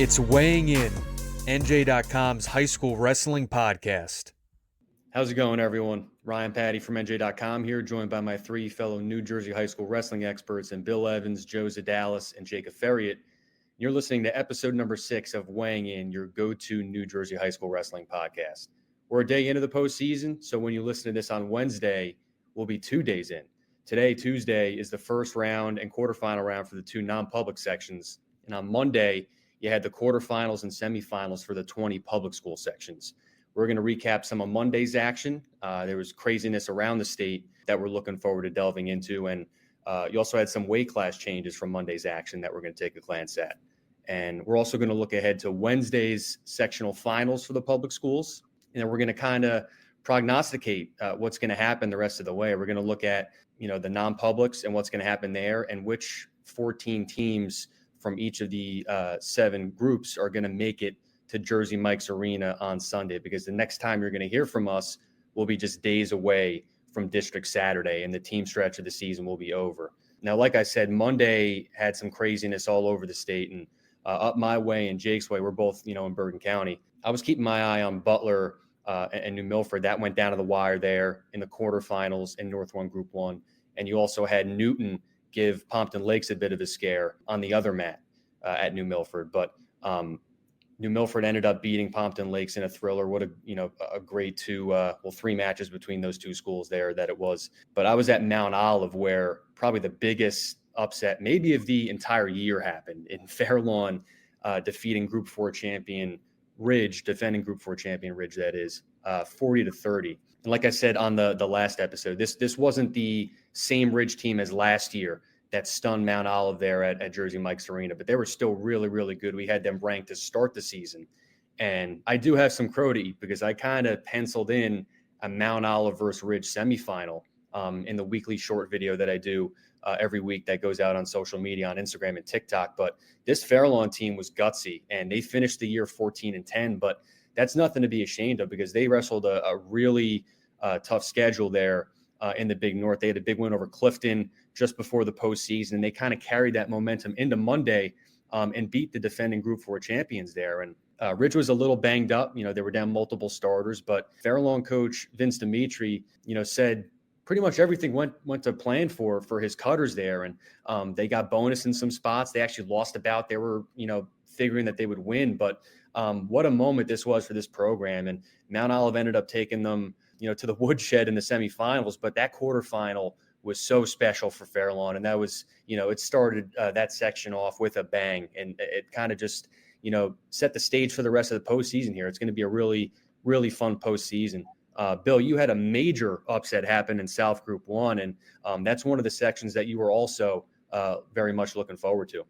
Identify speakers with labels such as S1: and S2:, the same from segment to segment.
S1: It's Weighing In, NJ.com's high school wrestling podcast.
S2: How's it going, everyone? Ryan Patti from NJ.com here, joined by my three fellow New Jersey high school wrestling experts and Bill Evans, Joe Zedalis, and Jake Aferiat. You're listening to episode number 6 of Weighing In, your go-to New Jersey high school wrestling podcast. We're a day into the postseason, so when you listen to this on Wednesday, we'll be 2 days in. Today, Tuesday, is the first round and quarterfinal round for the two non-public sections, and on Monday, you had the quarterfinals and semifinals for the 20 public school sections. We're going to recap some of Monday's action. There was craziness around the state that we're looking forward to delving into. And you also had some weight class changes from Monday's action that we're going to take a glance at. And we're also going to look ahead to Wednesday's sectional finals for the public schools. And then we're going to kind of prognosticate what's going to happen the rest of the way. We're going to look at, the non-publics and what's going to happen there and which 14 teams from each of the 7 groups are going to make it to Jersey Mike's Arena on Sunday, because the next time you're going to hear from us will be just days away from District Saturday, and the team stretch of the season will be over. Now, like I said, Monday had some craziness all over the state, and up my way and Jake's way, we're both, in Bergen County. I was keeping my eye on Butler and New Milford. That went down to the wire there in the quarterfinals in North 1 Group 1. And you also had Newton give Pompton Lakes a bit of a scare on the other mat at New Milford. But New Milford ended up beating Pompton Lakes in a thriller. What a great 3 matches between those two schools there that it was. But I was at Mount Olive, where probably the biggest upset maybe of the entire year happened, in Fair Lawn defeating Group 4 champion Ridge, defending Group 4 champion Ridge, that is, 40-30. And like I said on the last episode, this wasn't the same Ridge team as last year that stunned Mount Olive there at Jersey Mike's Arena, but they were still really, really good. We had them ranked to start the season. And I do have some crow to eat, because I kind of penciled in a Mount Olive versus Ridge semifinal in the weekly short video that I do every week that goes out on social media, on Instagram and TikTok. But this Fair Lawn team was gutsy, and they finished the year 14-10, but that's nothing to be ashamed of, because they wrestled a really tough schedule there in the Big North. They had a big win over Clifton just before the postseason, and they kind of carried that momentum into Monday and beat the defending Group 4 champions there. And Ridge was a little banged up. They were down multiple starters, but Fair Lawn coach Vince Dimitri, said pretty much everything went to plan for his cutters there. And they got bonus in some spots. They actually lost a bout. They were, figuring that they would win, but what a moment this was for this program. And Mount Olive ended up taking them, to the woodshed in the semifinals, but that quarterfinal was so special for Fair Lawn. And that was, it started that section off with a bang, and it kind of just, set the stage for the rest of the postseason here. It's going to be a really, really fun postseason. Bill, you had a major upset happen in South Group 1, and that's one of the sections that you were also very much looking forward to.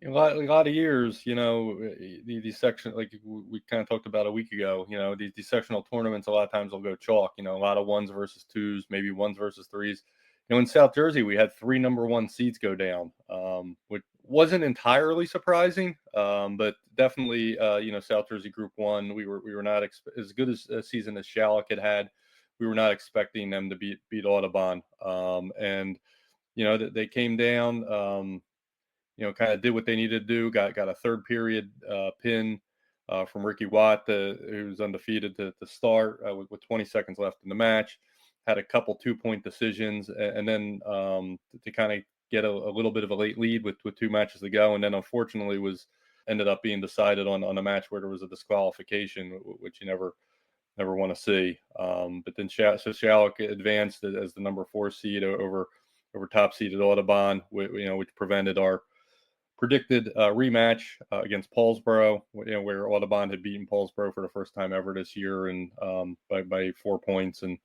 S3: A lot of years, these sections, like we kind of talked about a week ago, these sectional tournaments, a lot of times will go chalk, a lot of 1s versus 2s, maybe 1s versus 3s. In South Jersey, we had 3 number 1 seeds go down, which wasn't entirely surprising, but definitely, South Jersey Group 1, we were not as good as a season as Shallock had. We were not expecting them to beat Audubon, and they came down. Kind of did what they needed to do. Got a third period pin from Ricky Watt, who was undefeated to start with 20 seconds left in the match. Had a couple 2-point decisions, and then to kind of get a little bit of a late lead with 2 matches to go, and then unfortunately ended up being decided on a match where there was a disqualification, which you never want to see. But then Shallock advanced as the number 4 seed over top seeded Audubon, which prevented our predicted rematch against Paulsboro, where Audubon had beaten Paulsboro for the first time ever this year, and by 4 points, and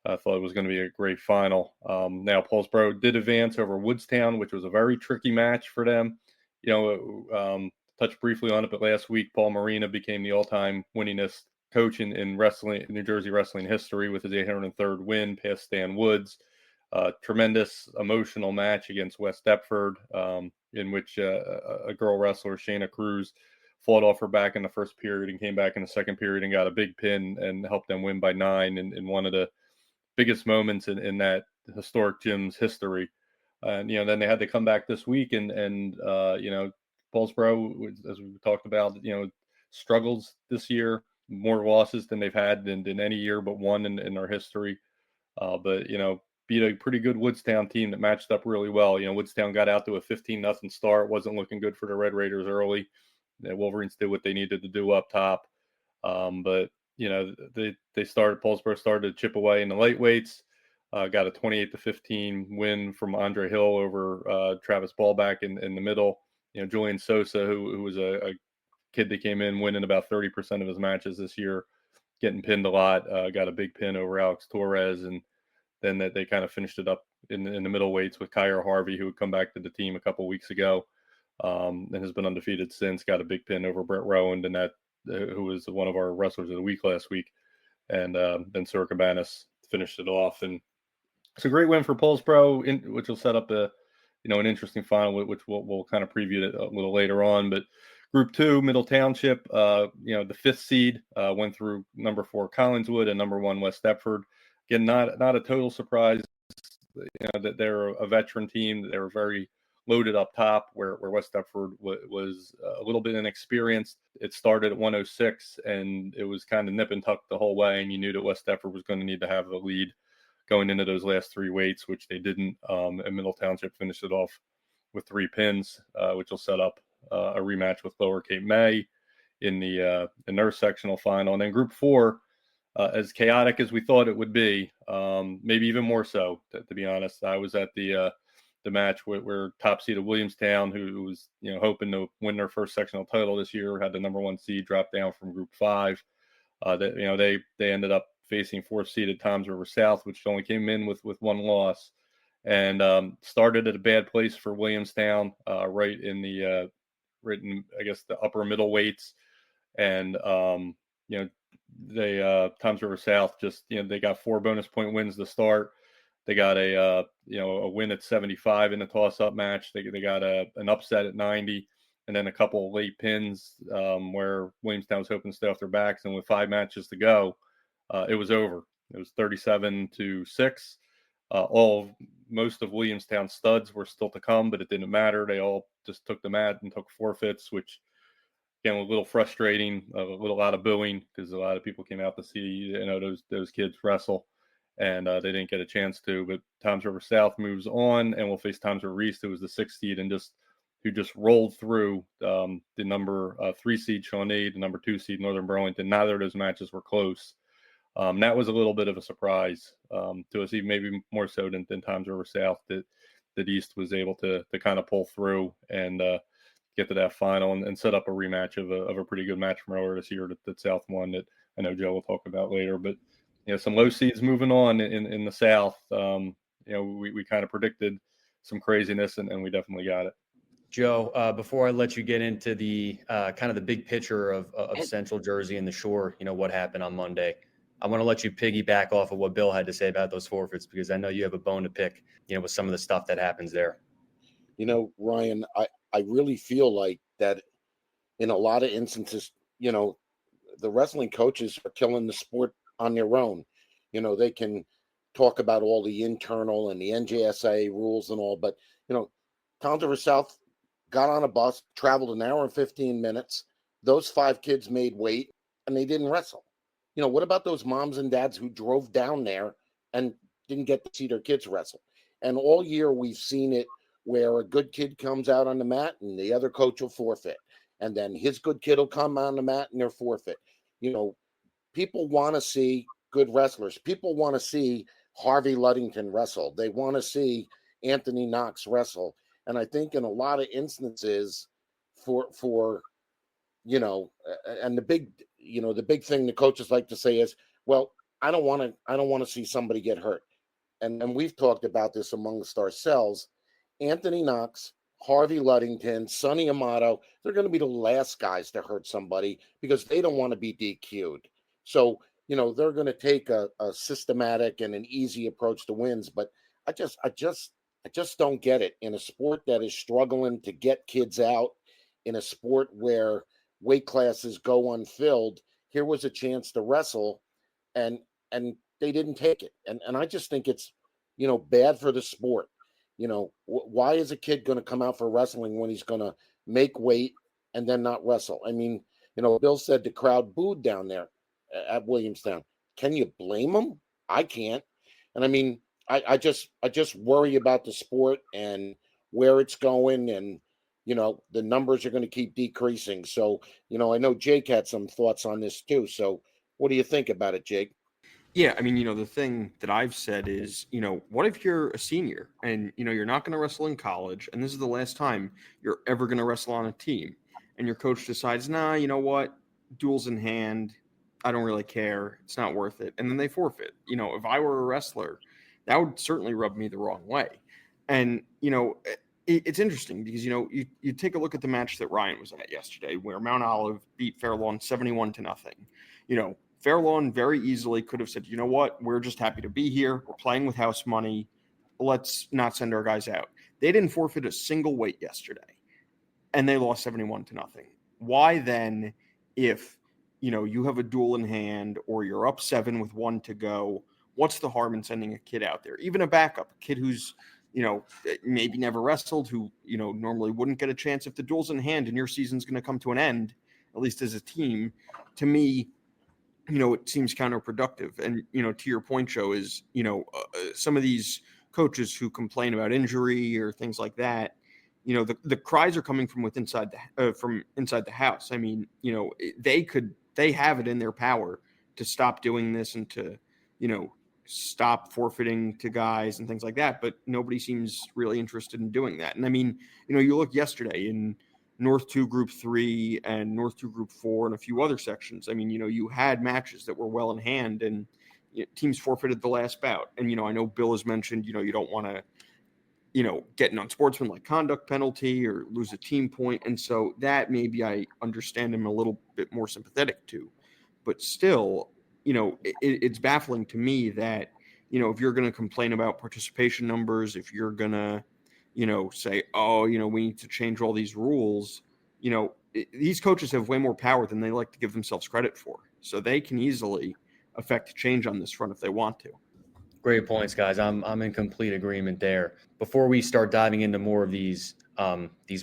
S3: I thought it was going to be a great final. Now Paulsboro did advance over Woodstown, which was a very tricky match for them. Touched briefly on it, but last week Paul Marina became the all-time winningest coach in wrestling, New Jersey wrestling history, with his 803rd win past Stan Woods. Tremendous emotional match against West Deptford, in which a girl wrestler, Shayna Cruz, fought off her back in the first period and came back in the second period and got a big pin and helped them win by 9 in one of the biggest moments in that historic gym's history. And then they had to come back this week and Paulsboro, as we talked about, struggles this year, more losses than they've had than any year but one in their history. But beat a pretty good Woodstown team that matched up really well. Woodstown got out to a 15-0 start. Wasn't looking good for the Red Raiders early. The Wolverines did what they needed to do up top. But Paulsboro started to chip away in the lightweights. Got a 28-15 win from Andre Hill over Travis Ballback in the middle. Julian Sosa, who was a kid that came in winning about 30% of his matches this year, getting pinned a lot. Got a big pin over Alex Torres, and then they kind of finished it up in the middle weights with Kyra Harvey, who had come back to the team a couple weeks ago, and has been undefeated since. Got a big pin over Brett Rowand, and who was one of our wrestlers of the week last week, and then Sir Cabanas finished it off. And it's a great win for Paulsboro, which will set up an interesting final, which we'll kind of preview it a little later on. But Group 2, Middle Township, the 5th seed went through number 4 Collingswood and number 1 West Deptford. Again, not a total surprise, that they're a veteran team. They were very loaded up top, where West Deptford was a little bit inexperienced. It started at 106, and it was kind of nip and tuck the whole way, and you knew that West Deptford was going to need to have the lead going into those last 3 weights, which they didn't. And Middle Township finished it off with 3 pins, which will set up a rematch with Lower Cape May in the nurse sectional final. And then Group 4, as chaotic as we thought it would be, maybe even more so, to be honest. I was at the match where top seed of Williamstown, who was hoping to win their first sectional title this year, had the number 1 seed drop down from Group 5. They ended up facing 4th seeded Toms River South, which only came in with 1 loss, and started at a bad place for Williamstown, right in I guess the upper middle weights, and they Toms River South just they got 4 bonus point wins to start. They got a win at 75 in the toss up match. They got an upset at 90. And then a couple of late pins where Williamstown was hoping to stay off their backs. And with 5 matches to go, it was over. It was 37-6. Most of Williamstown's studs were still to come, but it didn't matter. They all just took the mat and took forfeits, which again was a little frustrating, a lot of booing, because a lot of people came out to see those kids wrestle, and they didn't get a chance to. But Toms River South moves on, and we'll face Toms River East, who was the 6th seed and who just rolled through the number 3 seed Shawnee, the number 2 seed Northern Burlington. Neither of those matches were close. That was a little bit of a surprise to us, even maybe more so than Toms River South, that East was able to kind of pull through and get to that final and set up a rematch of a pretty good match from earlier this year that South won, that I know Joe will talk about later. But some low seeds moving on in the South. We kind of predicted some craziness, and we definitely got it.
S2: Joe, before I let you get into the kind of the big picture of Central Jersey and the Shore, what happened on Monday, I want to let you piggyback off of what Bill had to say about those forfeits, because I know you have a bone to pick, with some of the stuff that happens there.
S4: Ryan, I really feel like that in a lot of instances, the wrestling coaches are killing the sport on their own. They can talk about all the internal and the NJSIAA rules and all, but, Toms River South got on a bus, traveled an hour and 15 minutes. Those 5 kids made weight, and they didn't wrestle. What about those moms and dads who drove down there and didn't get to see their kids wrestle? And all year we've seen it where a good kid comes out on the mat and the other coach will forfeit. And then his good kid will come on the mat and they're forfeit. People want to see good wrestlers. People want to see Harvey Luddington wrestle. They want to see Anthony Knox wrestle. And I think in a lot of instances for and the big thing the coaches like to say is, well, I don't want to see somebody get hurt. And we've talked about this amongst ourselves. Anthony Knox, Harvey Luddington, Sonny Amato, they're going to be the last guys to hurt somebody because they don't want to be DQ'd. So, they're going to take a systematic and an easy approach to wins. But I just don't get it in a sport that is struggling to get kids out, in a sport where weight classes go unfilled. Here was a chance to wrestle, and they didn't take it. And I just think it's, bad for the sport. Why is a kid going to come out for wrestling when he's going to make weight, and then not wrestle. I mean, Bill said the crowd booed down there at Williamstown. Can you blame them? I can't. And I mean, I just worry about the sport and where it's going, and the numbers are going to keep decreasing. So, I know Jake had some thoughts on this too. So, what do you think about it, Jake?
S5: Yeah, I mean, the thing that I've said is, what if you're a senior and, you're not going to wrestle in college, and this is the last time you're ever going to wrestle on a team, and your coach decides, nah, you know what, duels in hand, I don't really care, it's not worth it, and then they forfeit. If I were a wrestler, that would certainly rub me the wrong way. And, it's interesting because, you take a look at the match that Ryan was at yesterday, where Mount Olive beat Fair Lawn 71-0. Fair Lawn very easily could have said, you know what, we're just happy to be here. We're playing with house money. Let's not send our guys out. They didn't forfeit a single weight yesterday, and they lost 71-0. Why then, if, you have a duel in hand or you're up 7 with 1 to go, what's the harm in sending a kid out there? Even a backup, a kid who's, maybe never wrestled, who, normally wouldn't get a chance. If the duel's in hand and your season's going to come to an end, at least as a team, to me, it seems counterproductive. And, to your point, Joe, is, some of these coaches who complain about injury or things like that, the cries are coming from inside the house. I mean, they have it in their power to stop doing this and to, stop forfeiting to guys and things like that. But nobody seems really interested in doing that. And I mean, you look yesterday in North 2 Group 3 and North 2 Group 4 and a few other sections. I mean, you had matches that were well in hand, and teams forfeited the last bout. And, I know Bill has mentioned, you don't want to, get an unsportsmanlike conduct penalty or lose a team point. And so that maybe I understand him a little bit more sympathetic to. But still, it's baffling to me that, if you're going to complain about participation numbers, if you're going to, say, oh, we need to change all these rules, these coaches have way more power than they like to give themselves credit for. So they can easily affect change on this front if they want to.
S2: Great points, guys. I'm in complete agreement there. Before we start diving into more of these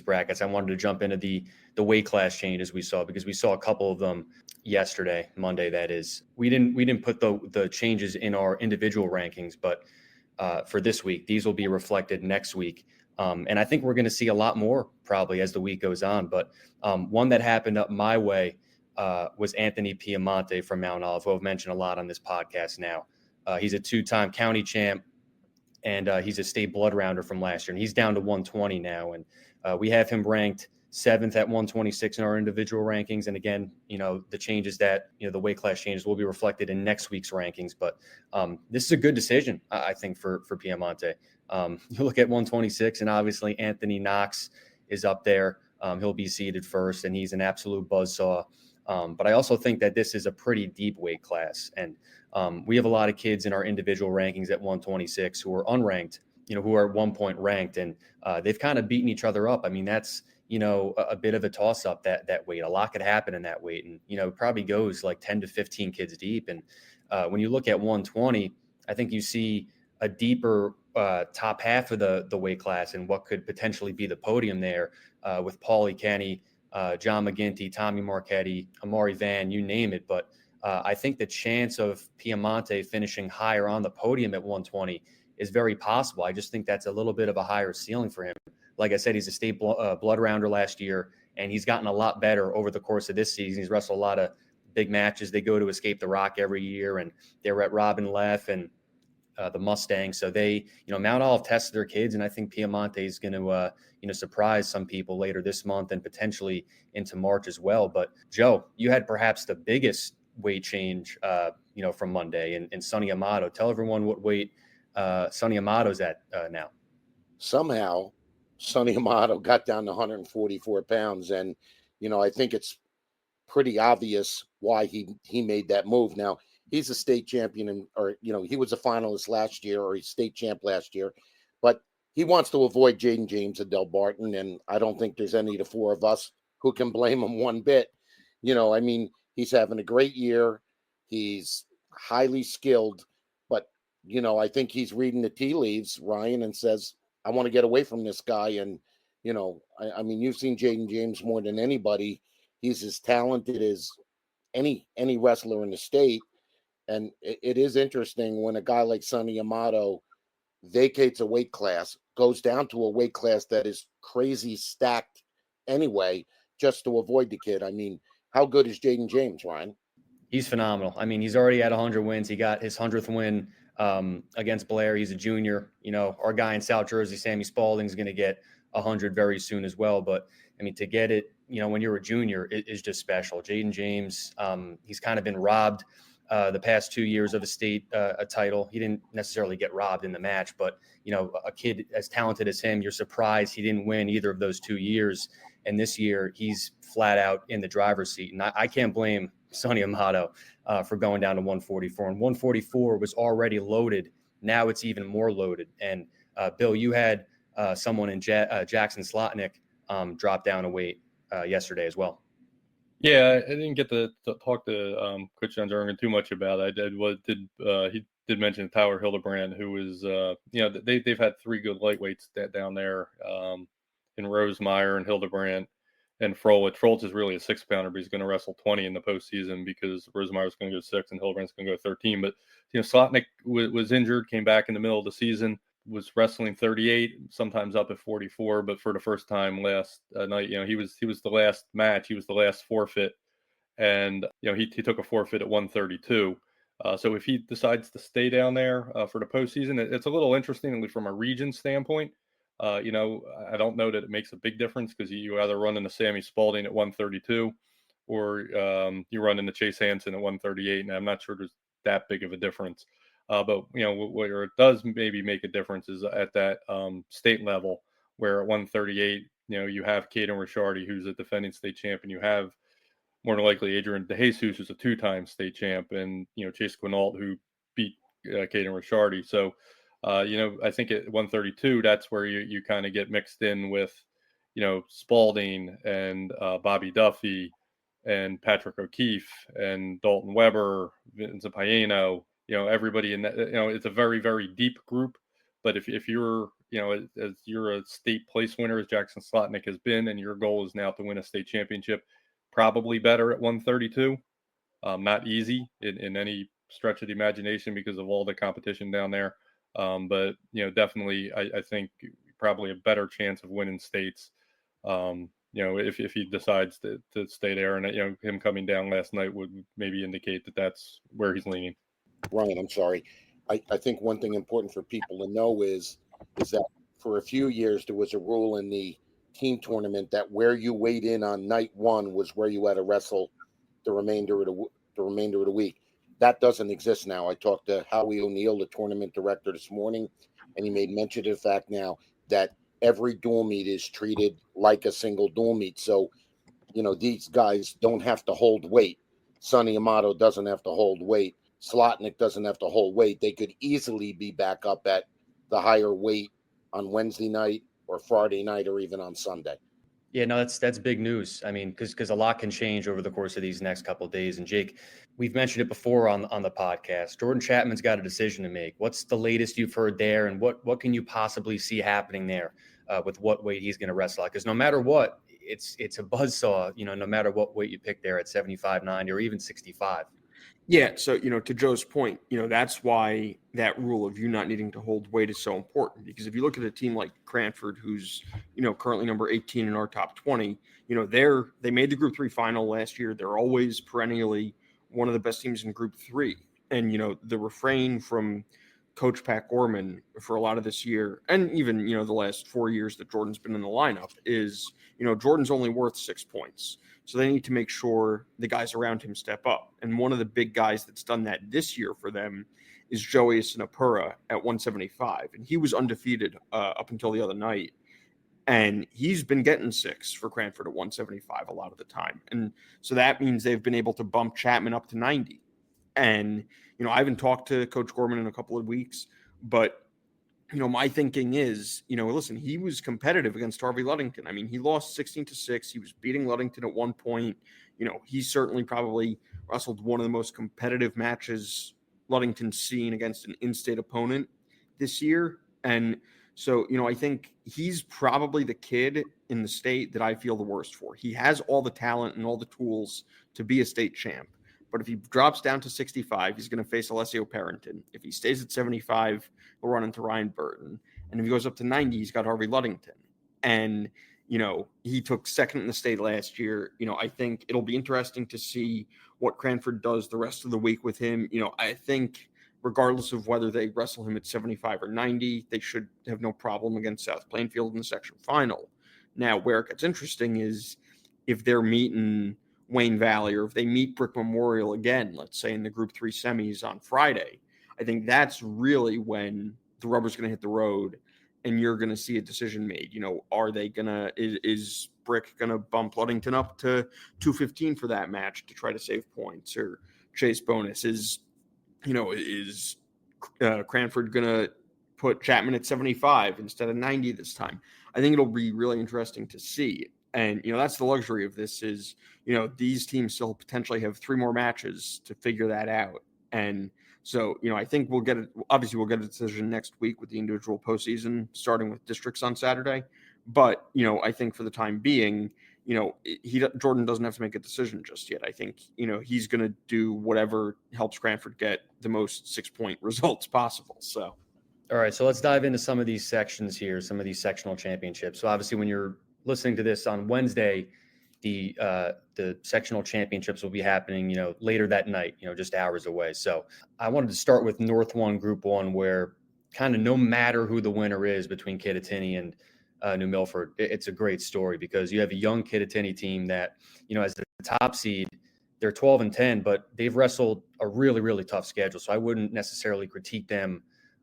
S2: brackets, I wanted to jump into the weight class changes we saw, because we saw a couple of them yesterday, Monday. That is, we didn't put the changes in our individual rankings, but for this week, these will be reflected next week. And I think we're going to see a lot more probably as the week goes on. But one that happened up my way was Anthony Piemonte from Mount Olive, who I've mentioned a lot on this podcast now. He's a 2-time county champ, and he's a state blood rounder from last year. And he's down to 120 now. And we have him ranked 7th at 126 in our individual rankings. And again, the changes that, the weight class changes will be reflected in next week's rankings. But this is a good decision, I think, for Piemonte. You look at 126, and obviously Anthony Knox is up there. He'll be seated first, and he's an absolute buzzsaw. But I also think that this is a pretty deep weight class. And we have a lot of kids in our individual rankings at 126 who are unranked, who are 1 point ranked, and they've kind of beaten each other up. I mean, that's, a bit of a toss up, that weight. A lot could happen in that weight. And, it probably goes like 10 to 15 kids deep. And when you look at 120, I think you see a deeper top half of the weight class and what could potentially be the podium there with Paulie Kenny, John McGinty, Tommy Marchetti, Amari Van, you name it. But I think the chance of Piemonte finishing higher on the podium at 120 is very possible. I just think that's a little bit of a higher ceiling for him. Like I said, he's a state blood rounder last year, and he's gotten a lot better over the course of this season. He's wrestled a lot of big matches. They go to Escape the Rock every year, and they're at Robin Leff and the Mustang. So they, Mount Olive tested their kids, and I think Piemonte is going to, surprise some people later this month and potentially into March as well. But Joe, you had perhaps the biggest weight change, from Monday, and Sonny Amato. Tell everyone what weight Sonny Amato's at now.
S4: Somehow, Sonny Amato got down to 144 pounds, and I think it's pretty obvious why he made that move. Now, he's a state champion, he was a finalist last year, or he's state champ last year, but he wants to avoid Jaden James and Del Barton, and I don't think there's any of the four of us who can blame him one bit. I mean, he's having a great year. He's highly skilled, but, I think he's reading the tea leaves, Ryan, and says, I want to get away from this guy. And, I mean, you've seen Jaden James more than anybody. He's as talented as any wrestler in the state. And it is interesting when a guy like Sonny Amato vacates a weight class, goes down to a weight class that is crazy stacked anyway, just to avoid the kid. I mean, how good is Jaden James, Ryan?
S2: He's phenomenal. I mean, he's already at 100 wins. He got his 100th win against Blair. He's a junior. Our guy in South Jersey, Sammy Spalding, is going to get 100 very soon as well. But, I mean, to get it, when you're a junior, it is just special. Jaden James, he's kind of been robbed the past 2 years of a state a title. He didn't necessarily get robbed in the match, but, a kid as talented as him, you're surprised he didn't win either of those 2 years. And this year, he's flat out in the driver's seat. And I can't blame Sonny Amato for going down to 144. And 144 was already loaded. Now it's even more loaded. And Bill, you had someone in Jackson Slotnick drop down a weight yesterday as well.
S3: Yeah, I didn't get to talk to Coach John Jernigan too much about it. He did mention Tyler Hildebrand, who was they've had 3 good lightweights down there in Rosemeyer and Hildebrand and Frolich. Frolich is really a 6-pounder, but he's going to wrestle 20 in the postseason because Rosemeyer's going to go 6 and Hildebrand's going to go 13. But Slotnick was injured, came back in the middle of the season, was wrestling 38, sometimes up at 44. But for the first time last night, he was the last match, he was the last forfeit, and he took a forfeit at 132. So if he decides to stay down there for the postseason, it's a little interesting from a region standpoint. I don't know that it makes a big difference because you either run into Sammy Spalding at 132 or you run into Chase Hansen at 138. And I'm not sure there's that big of a difference. But where it does maybe make a difference is at that state level where at 138, you have Caden Ricciardi, who's a defending state champion. You have more than likely Adrian DeJesus, who's a 2-time state champ, and Chase Quinault, who beat Caden Ricciardi. So I think at 132, that's where you kind of get mixed in with, Spalding and Bobby Duffy and Patrick O'Keefe and Dalton Weber, Vincent Paino, everybody in that, it's a very, very deep group. But if you're, as you're a state place winner, as Jackson Slotnick has been, and your goal is now to win a state championship, probably better at 132. Not easy in any stretch of the imagination because of all the competition down there. But definitely, I think probably a better chance of winning states. If he decides to stay there, and him coming down last night would maybe indicate that that's where he's leaning.
S4: Ryan, I'm sorry. I think one thing important for people to know is that for a few years there was a rule in the team tournament that where you weighed in on night 1 was where you had to wrestle the remainder of the week. That doesn't exist now. I talked to Howie O'Neill, the tournament director, this morning, and he made mention of the fact now that every dual meet is treated like a single dual meet. So, these guys don't have to hold weight. Sonny Amato doesn't have to hold weight. Slotnick doesn't have to hold weight. They could easily be back up at the higher weight on Wednesday night or Friday night or even on Sunday.
S2: Yeah, no, that's big news. I mean, because a lot can change over the course of these next couple of days. And Jake, we've mentioned it before on the podcast. Jordan Chapman's got a decision to make. What's the latest you've heard there, and what can you possibly see happening there with what weight he's going to wrestle at? Because no matter what, it's a buzzsaw. No matter what weight you pick there at 75, 90, or even 65.
S5: Yeah, so, to Joe's point, that's why that rule of you not needing to hold weight is so important. Because if you look at a team like Cranford, who's, currently number 18 in our top 20, they made the Group 3 final last year. They're always perennially one of the best teams in Group 3. And, the refrain from Coach Pat Gorman for a lot of this year, and even, the last 4 years that Jordan's been in the lineup is, Jordan's only worth 6 points. So they need to make sure the guys around him step up. And one of the big guys that's done that this year for them is Joey Sinapura at 175. And he was undefeated up until the other night. And he's been getting 6 for Cranford at 175 a lot of the time. And so that means they've been able to bump Chapman up to 90. And, I haven't talked to Coach Gorman in a couple of weeks, but my thinking is, listen, he was competitive against Harvey Ludington. I mean, he lost 16-6. He was beating Ludington at one point. He certainly probably wrestled one of the most competitive matches Ludington's seen against an in-state opponent this year. And So, I think he's probably the kid in the state that I feel the worst for. He has all the talent and all the tools to be a state champ. But if he drops down to 65, he's going to face Alessio Parrington. If he stays at 75, he'll run into Ryan Burton. And if he goes up to 90, he's got Harvey Luddington. And, he took second in the state last year. I think it'll be interesting to see what Cranford does the rest of the week with him. I think regardless of whether they wrestle him at 75 or 90, they should have no problem against South Plainfield in the section final. Now, where it gets interesting is if they're meeting Wayne Valley or if they meet Brick Memorial again, let's say in the Group 3 semis on Friday. I think that's really when the rubber's going to hit the road and you're going to see a decision made. Are they going to – is Brick going to bump Luddington up to 215 for that match to try to save points or chase bonus? Is Cranford going to put Chapman at 75 instead of 90 this time? I think it'll be really interesting to see. And, that's the luxury of this is, these teams still potentially have 3 more matches to figure that out. And so, I think we'll get a decision next week with the individual postseason, starting with districts on Saturday. But, I think for the time being, Jordan doesn't have to make a decision just yet. I think, he's going to do whatever helps Cranford get the most 6-point results possible. So,
S2: all right, so let's dive into some of these sections here, some of these sectional championships. So obviously when you're listening to this on Wednesday, the sectional championships will be happening, later that night, just hours away. So I wanted to start with North 1 Group 1, where kind of no matter who the winner is between Kittatinny and New Milford, it's a great story because you have a young Kittatinny team that, as the top seed, they're 12-10, but they've wrestled a really, really tough schedule. So I wouldn't necessarily critique them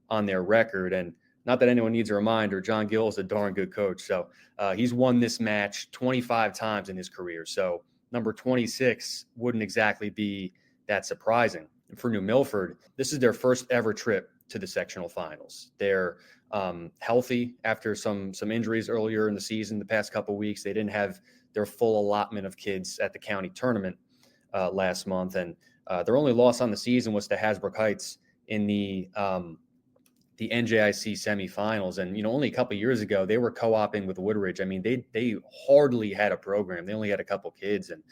S2: on their record. And not that anyone needs a reminder, John Gill is a darn good coach. So he's won this match 25 times in his career. So number 26 wouldn't exactly be that surprising. And for New Milford, this is their first ever trip to the sectional finals. They're healthy after some injuries earlier in the season. The past couple of weeks, they didn't have their full allotment of kids at the county tournament last month. And their only loss on the season was to Hasbrook Heights in the NJIC semifinals. And, only a couple of years ago, they were co-oping with Woodridge. I mean, they hardly had a program. They only had a couple kids. And,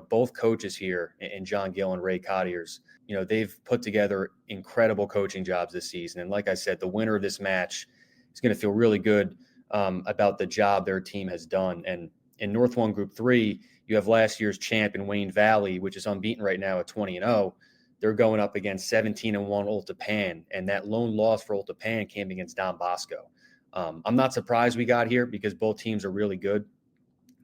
S2: both coaches here and John Gill and Ray Cottiers, they've put together incredible coaching jobs this season. And like I said, the winner of this match is going to feel really good about the job their team has done. And in North 1 Group 3, you have last year's champion Wayne Valley, which is unbeaten right now at 20-0. They're going up against 17-1 Old Tappan, and that lone loss for Old Tappan came against Don Bosco. I'm not surprised we got here because both teams are really good.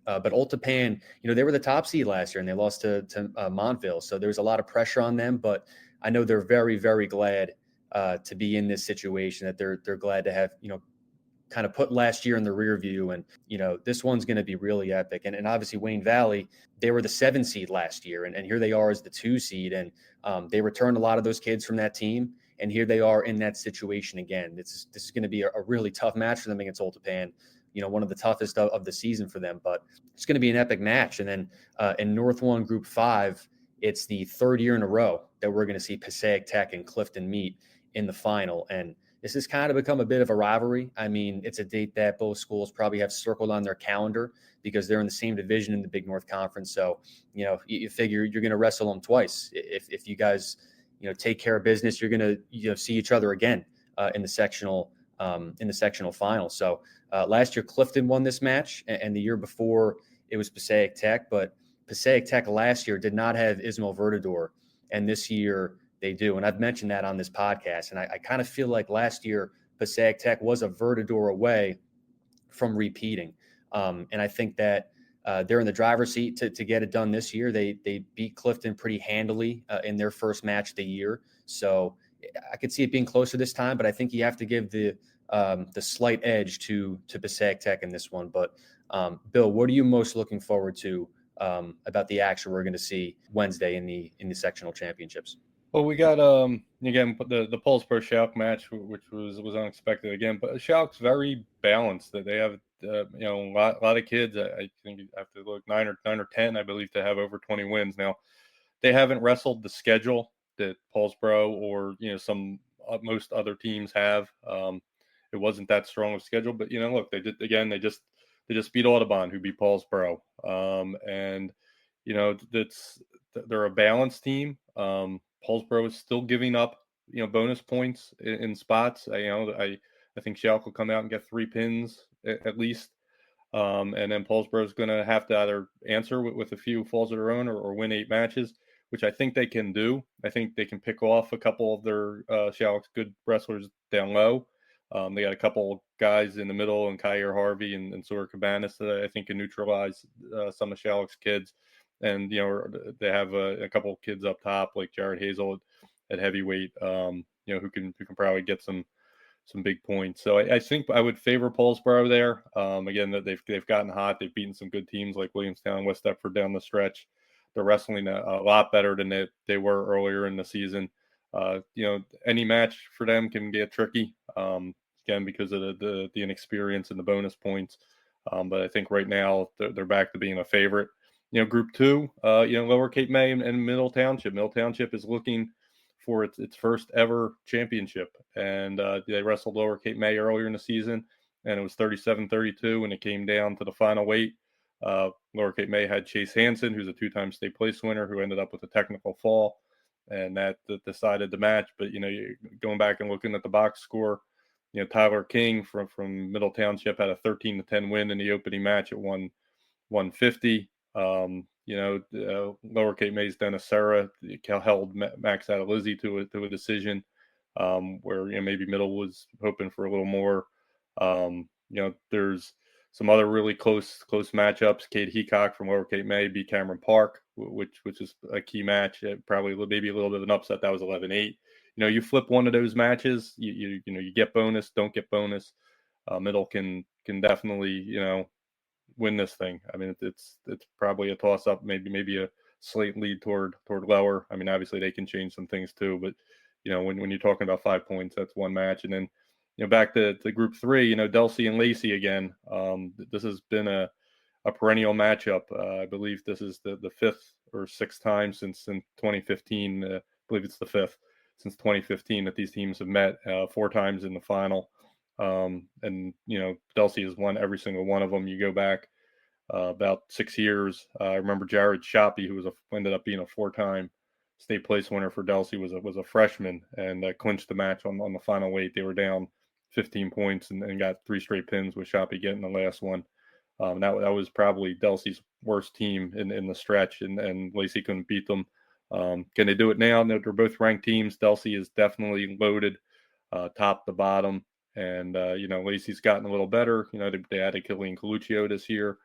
S2: But Old Tappan, they were the top seed last year, and they lost to Montville. So there's a lot of pressure on them, but I know they're very, very glad to be in this situation, that they're glad to have, kind of put last year in the rear view. And, this one's going to be really epic. And obviously Wayne Valley, they were the 7 seed last year. And here they are as the 2 seed. And they returned a lot of those kids from that team. And here they are in that situation again. This is going to be a really tough match for them against Old Tappan, one of the toughest of the season for them. But it's going to be an epic match. And then in North 1 Group 5, it's the 3rd year in a row that we're going to see Passaic Tech and Clifton meet in the final. And this has kind of become a bit of a rivalry. I mean, it's a date that both schools probably have circled on their calendar because they're in the same division in the Big North Conference. So, you figure you're going to wrestle them twice. If you guys, take care of business, you're going to, see each other again in the sectional final. So last year, Clifton won this match, and the year before it was Passaic Tech. But Passaic Tech last year did not have Ismail Vertador, and this year they do. And I've mentioned that on this podcast. And I kind of feel like last year, Passaic Tech was a Vertador away from repeating. And I think that they're in the driver's seat to get it done this year. They beat Clifton pretty handily in their first match of the year. So I could see it being closer this time, but I think you have to give the slight edge to Passaic Tech in this one. But Bill, what are you most looking forward to about the action we're going to see Wednesday in the sectional championships?
S3: Well, we got again the Paulsboro Schalke match, which was unexpected again. But Schalke's very balanced. That they have a lot of kids. I think you have to look 9 or 10, I believe, to have over 20 wins. Now, they haven't wrestled the schedule that Paulsboro or some most other teams have. it wasn't that strong of a schedule. But look, they just beat Audubon, who beat Paulsboro, and they're a balanced team. Paulsboro is still giving up bonus points in spots. I think Schalke will come out and get 3 pins at least. And then Paulsboro is going to have to either answer with a few falls of their own or win 8 matches, which I think they can do. I think they can pick off a couple of their Schalke's good wrestlers down low. They got a couple guys in the middle, and Kyer Harvey and Sora Cabanas that I think can neutralize some of Schalke's kids. And they have a couple of kids up top like Jared Hazel at heavyweight, who can probably get some big points. So I think I would favor Paulsboro there. Again, that they've gotten hot. They've beaten some good teams like Williamstown, West Deptford down the stretch. They're wrestling a lot better than they were earlier in the season. Any match for them can get tricky. Again, because of the inexperience and the bonus points. But I think right now they're back to being a favorite. Group 2, Lower Cape May and Middle Township. Middle Township is looking for its first ever championship, and they wrestled Lower Cape May earlier in the season, and it was 37-32 when it came down to the final weight. Lower Cape May had Chase Hansen, who's a 2-time state place winner, who ended up with a technical fall, and that decided the match. But going back and looking at the box score, Tyler King from Middle Township had a 13-10 win in the opening match at 150. Lower Cape May's Dennis Serra held Max Adalizzi to a decision, where maybe Middle was hoping for a little more. There's some other really close matchups. Cade Heacock from Lower Cape May beat Cameron Park, which is a key match. Probably maybe a little bit of an upset. That was 11-8. You flip one of those matches, you get bonus, don't get bonus. Middle can definitely win this thing. I mean, it's probably a toss up, maybe a slight lead toward Lower. I mean, obviously they can change some things too, but when you're talking about 5 points, that's one match. And then back to Group 3, Delsey and Lacey again. This has been a perennial matchup. I believe this is the 5th or 6th time since 2015. I believe it's the 5th since 2015 that these teams have met, 4 times in the final. And Delsey has won every single one of them. You go back about 6 years. I remember Jared Shoppy, who ended up being a 4-time state place winner for Delsey, was a freshman and clinched the match on the final weight. They were down 15 points and got 3 straight pins, with Shoppy getting the last one. That was probably Delsey's worst team in the stretch, and Lacey couldn't beat them. Can they do it now? No, they're both ranked teams. Delsey is definitely loaded, top to bottom. And, Lacey's gotten a little better. They added Killian Coluccio this year,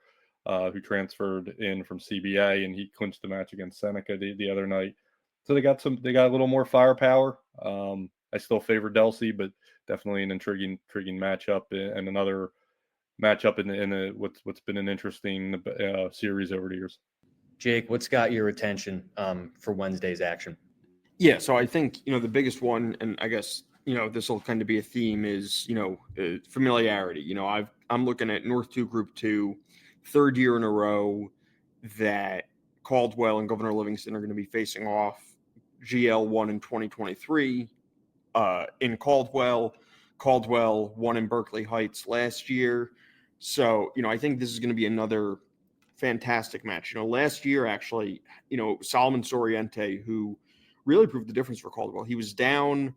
S3: who transferred in from CBA, and he clinched the match against Seneca the other night. So they got a little more firepower. I still favor Delsey, but definitely an intriguing matchup, and another matchup in what's been an interesting series over the years.
S2: Jake, what's got your attention for Wednesday's action?
S5: Yeah, so I think, the biggest one, and I guess, this will kind of be a theme, is, familiarity. I'm looking at North 2 Group 2, 3rd year in a row that Caldwell and Governor Livingston are going to be facing off. GL won in 2023 in Caldwell. Caldwell won in Berkeley Heights last year. So, I think this is going to be another fantastic match. Last year, actually, Solomon Soriente, who really proved the difference for Caldwell. He was down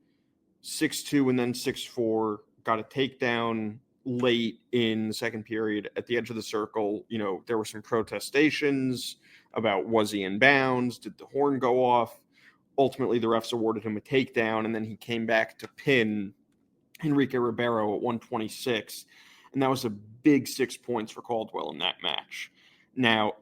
S5: 6-2 and then 6-4, got a takedown late in the second period at the edge of the circle. There were some protestations about, was he in bounds? Did the horn go off? Ultimately, the refs awarded him a takedown, and then he came back to pin Enrique Ribeiro at 126. And that was a big 6 points for Caldwell in that match. Now,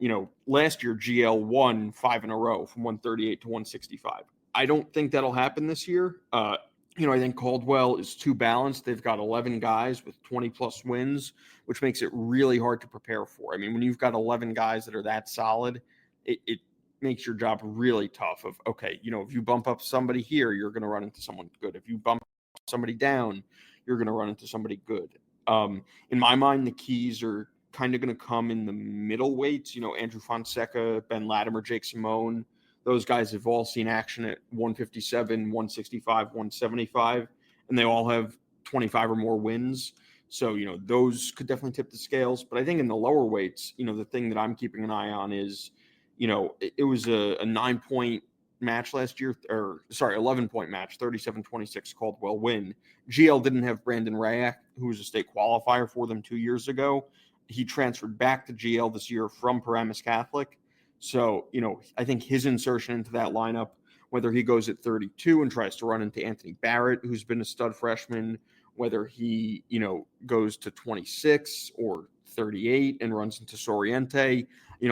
S5: last year, GL won 5 in a row from 138 to 165. I don't think that'll happen this year. I think Caldwell is too balanced. They've got 11 guys with 20-plus wins, which makes it really hard to prepare for. I mean, when you've got 11 guys that are that solid, it makes your job really tough of, okay, if you bump up somebody here, you're going to run into someone good. If you bump somebody down, you're going to run into somebody good. In my mind, the keys are kind of going to come in the middle weights. Andrew Fonseca, Ben Latimer, Jake Simone. Those guys have all seen action at 157, 165, 175, and they all have 25 or more wins. So, those could definitely tip the scales. But I think in the lower weights, the thing that I'm keeping an eye on is, it was a 9-point match last year, 11-point match, 37-26 Caldwell win. GL didn't have Brandon Rayak, who was a state qualifier for them 2 years ago. He transferred back to GL this year from Paramus Catholic. So, I think his insertion into that lineup, whether he goes at 32 and tries to run into Anthony Barrett, who's been a stud freshman, whether he, goes to 26 or 38 and runs into Soriente,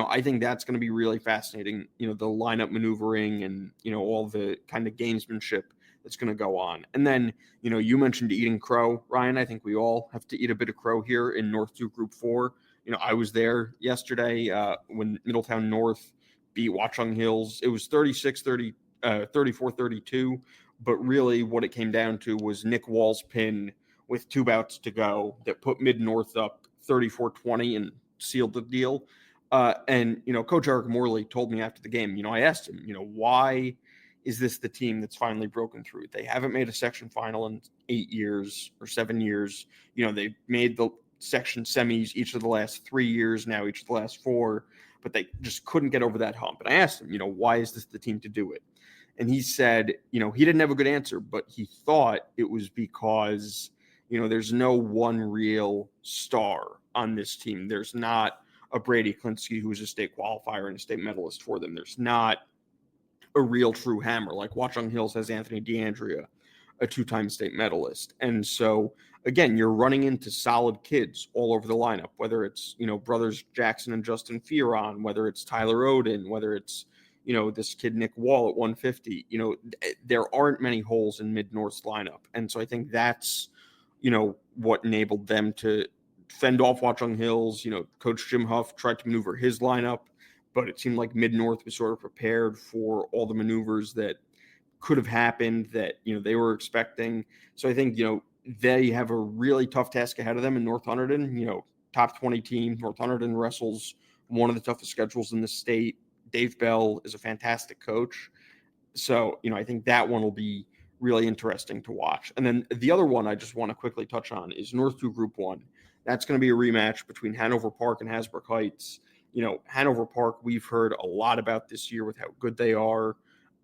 S5: I think that's going to be really fascinating, the lineup maneuvering and, all the kind of gamesmanship that's going to go on. And then, you mentioned eating crow, Ryan. I think we all have to eat a bit of crow here in North 2 Group 4. I was there yesterday when Middletown North beat Watchung Hills. It was 34-32, but really what it came down to was Nick Wall's pin with 2 bouts to go that put Mid-North up 34-20 and sealed the deal. And Coach Eric Morley told me after the game, I asked him, why is this the team that's finally broken through? They haven't made a section final in 8 years or 7 years. They've made the section semis each of the last 3 years, now each of the last 4, but they just couldn't get over that hump. And I asked him, why is this the team to do it? And he said, he didn't have a good answer, but he thought it was because, there's no one real star on this team. There's not a Brady Klinsky who's a state qualifier and a state medalist for them. There's not a real true hammer. Like Watchung Hills has Anthony DeAndrea, a 2-time state medalist. And so, again, you're running into solid kids all over the lineup, whether it's, brothers Jackson and Justin Fearon, whether it's Tyler Oden, whether it's, this kid Nick Wall at 150. There aren't many holes in Mid-North's lineup. And so I think that's, what enabled them to fend off Watchung Hills. Coach Jim Huff tried to maneuver his lineup, but it seemed like Mid-North was sort of prepared for all the maneuvers that could have happened that, they were expecting. So I think, they have a really tough task ahead of them in North Hunterdon, top 20 team. North Hunterdon wrestles one of the toughest schedules in the state. Dave Bell is a fantastic coach. So, I think that one will be really interesting to watch. And then the other one I just want to quickly touch on is North 2 Group 1. That's going to be a rematch between Hanover Park and Hasbrook Heights. Hanover Park, we've heard a lot about this year with how good they are.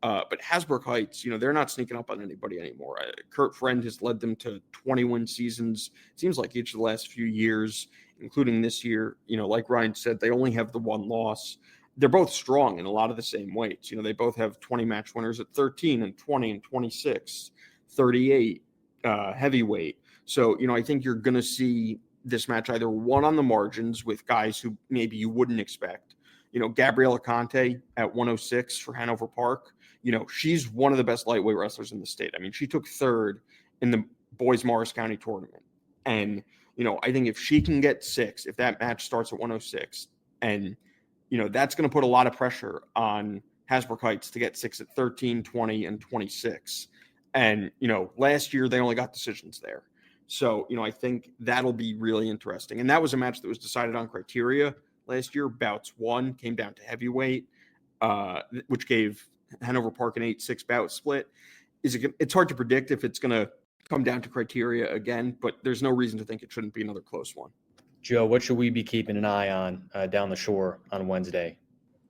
S5: But Hasbrook Heights, they're not sneaking up on anybody anymore. Kurt Friend has led them to 21 seasons. Seems like each of the last few years, including this year, like Ryan said, they only have the 1 loss. They're both strong in a lot of the same weights. They both have 20 match winners at 13 and 20 and 26, 38 heavyweight. So, I think you're going to see this match either won on the margins with guys who maybe you wouldn't expect. Gabriela Conte at 106 for Hanover Park. She's one of the best lightweight wrestlers in the state. I mean, she took 3rd in the boys Morris County tournament. And, I think if she can get 6, if that match starts at 106, and, that's going to put a lot of pressure on Hasbrook Heights to get 6 at 13, 20, and 26. And, last year they only got decisions there. So, I think that'll be really interesting. And that was a match that was decided on criteria last year. Bouts 1 came down to heavyweight, which gave Hanover Park an 8-6 bout split. It's hard to predict if it's going to come down to criteria again, but there's no reason to think it shouldn't be another close one.
S2: Joe, what should we be keeping an eye on down the shore on Wednesday?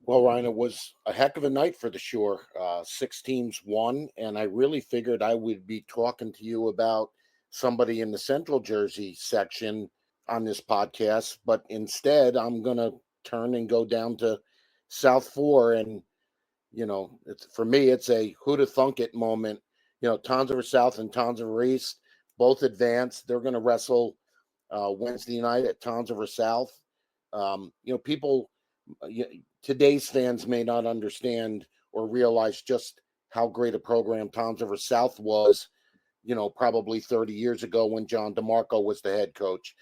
S4: Well, Ryan, it was a heck of a night for the shore. 6 teams won, and I really figured I would be talking to you about somebody in the Central Jersey section on this podcast, but instead I'm going to turn and go down to South 4, and for me it's a who'da thunk it moment. Townsend South and Townsend East both advanced. They're going to wrestle Wednesday night at Townsend South. People, today's fans may not understand or realize just how great a program Townsend South was, probably 30 years ago when John DeMarco was the head coach.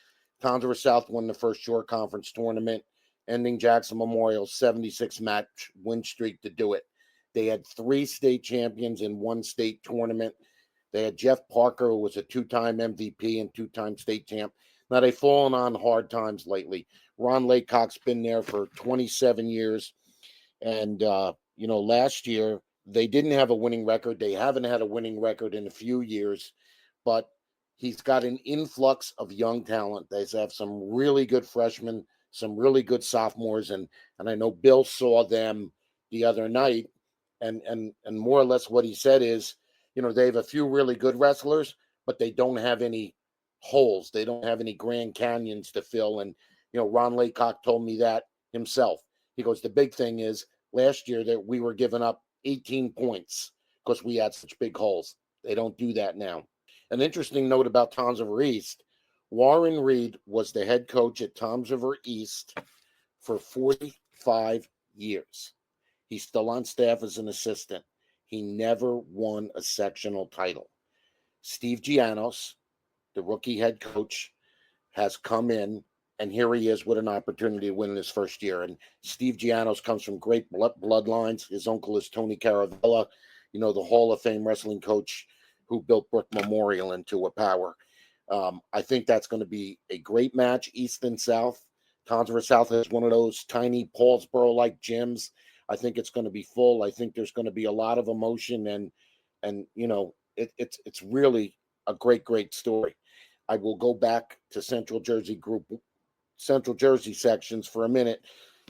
S4: Townsend South won the first shore conference tournament, ending Jackson Memorial's 76-match win streak to do it. They had 3 state champions in 1 state tournament. They had Jeff Parker, who was a 2-time MVP and 2-time state champ. Now, they've fallen on hard times lately. Ron Laycock's been there for 27 years. And, last year, they didn't have a winning record. They haven't had a winning record in a few years. But He's got an influx of young talent. They have some really good freshmen, some really good sophomores, and I know Bill saw them the other night, and more or less what he said is, they have a few really good wrestlers, but they don't have any holes. They don't have any Grand Canyons to fill. And Ron Laycock told me that himself. He goes, the big thing is last year that we were giving up 18 points because we had such big holes. They don't do that now. An interesting note about Toms River East, Warren Reed was the head coach at Toms River East for 45 years. He's still on staff as an assistant. He never won a sectional title. Steve Giannos, the rookie head coach, has come in, and here he is with an opportunity to win in his first year. And Steve Giannos comes from great bloodlines. His uncle is Tony Caravella, the Hall of Fame wrestling coach who built Brook Memorial into a power. I think that's going to be a great match, East and South. Toms River South has one of those tiny Paulsboro-like gyms. I think it's going to be full. I think there's going to be a lot of emotion, and it's really a great story. I will go back to Central Jersey sections for a minute.